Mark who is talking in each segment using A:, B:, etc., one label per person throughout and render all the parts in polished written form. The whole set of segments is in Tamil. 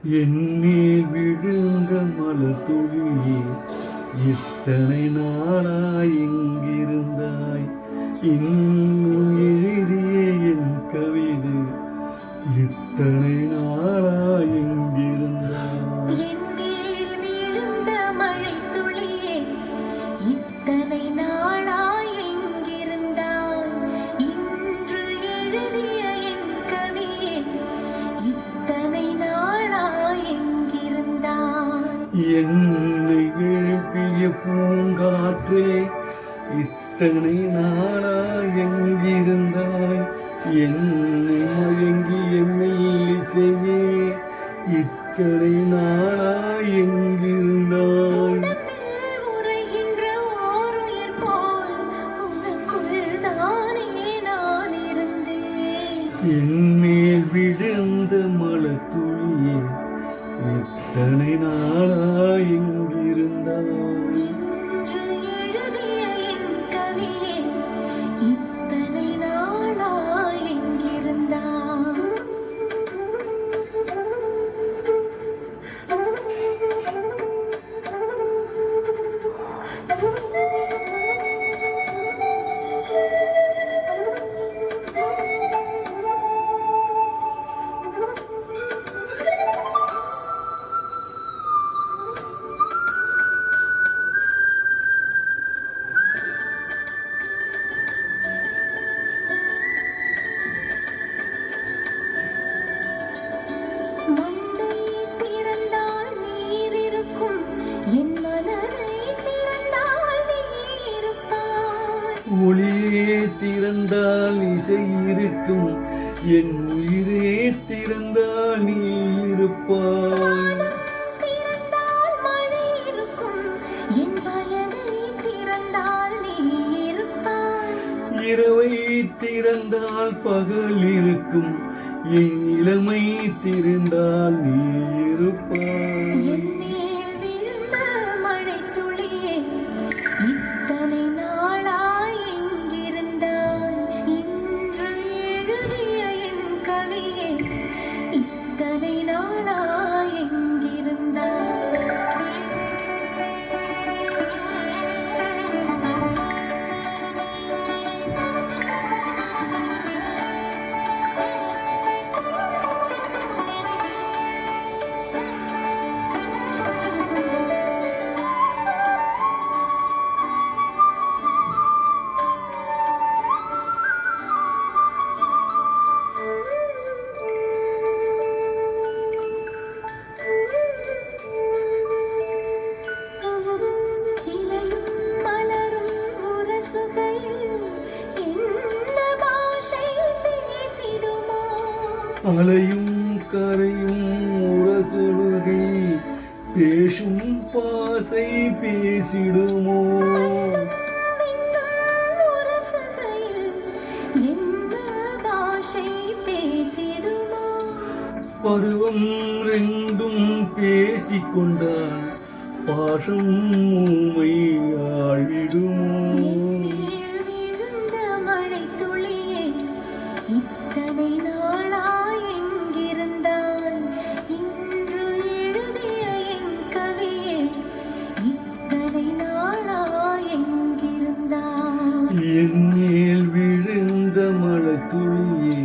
A: என்னில் விழுந்த மலர் துளியே இத்தனை நாளாய் எங்கிருந்தாய்? இன்னும் எழுதிய என் கவிதை இத்தனை நாளாய் எங்கிருந்தாய்?
B: என்னில் விழுந்த மழை துளியே இத்தனை நாளாய் எங்கிருந்தாய்? இன்று எழுதிய என் கவியே இத்தனை நாளாய் எங்கிருந்தாய்?
A: என்னை எழுப்பிய பூங்காற்றே இத்தனை நாளாய் எங்கிருந்தாய்? என்னை மயங்கிய மெல்லிசையே இத்தனை நாளாய் எங்கிருந்தாய்?
B: உடம்பில் உறைகின்ற ஓருயிர் போல் உனக்குள் தானே நான் இருந்தேன்.
A: என்னேல் விழுந்த மலர் துளியே இத்தனை நாளாய் எங்கிருந்தாய்?
B: இன்று எழுதிய என் கவியே இத்தனை நாளாய் எங்கிருந்தாய்? மண்டை திறந்தால் நீர் இருக்கும், என் மனதை திறந்தால் நீ இருப்பாய்.
A: ஒளியே திறந்தால் இசை இருக்கும், என் உயிரே திறந்தால் நீ இருப்பாய்.
B: திறந்தால் மழை இருக்கும், என் வயதை திறந்தால் நீ இருப்பாய்.
A: இரவை திறந்தால் பகல் இருக்கும், என் இளமை திறந்தால் நீ இருப்பாய்.
B: என் மேல் விழுந்த மழைத் துளியே இத்தனை நாளாய் எங்கிருந்தாய்? இன்று எழுதிய என் கவியே இத்தனை நாளாய் எங்கிருந்தாய்? இலையும் மலரும் உரசுகையில் என்ன பாஷை பேசிடுமோ?
A: அலையும் கரையும் உரசுடுகை பேசும் பாசை பேசிடுமோ?
B: மின்னும் உரசுகையில் என்ன பாஷை பேசிடுமோ?
A: பருவம் ரெண்டும் பேசிக்கொண்டால் பாசம் ஊமை ஆழ்விடுமோ?
B: மேல் விழுந்த மழைத் துளியே இத்தனை நாளாய் எங்கிருந்தாய்? இன்று எழுதிய என் கவியே இத்தனை நாளாய் எங்கிருந்தாய்?
A: என்னேல் விழுந்த மலர் துளியே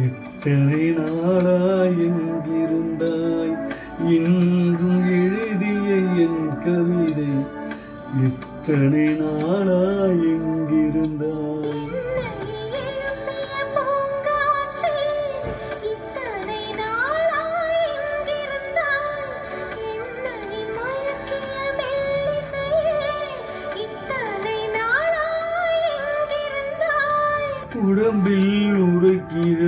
A: இத்தனை நாளாய் எங்கிருந்தாய்? இன்றும் எழுதிய என் கவிதை இத்தனை நாளாய் எங்கிருந்தாய்?
B: என்னை எழுப்பிய பூங்காற்றே இத்தனை நாளாய் எங்கிருந்தாய்? என்னை மயக்கிய மெல்லிசையே இத்தனை நாளாய் எங்கிருந்தாய்?
A: உடம்பில் உரைக்கிற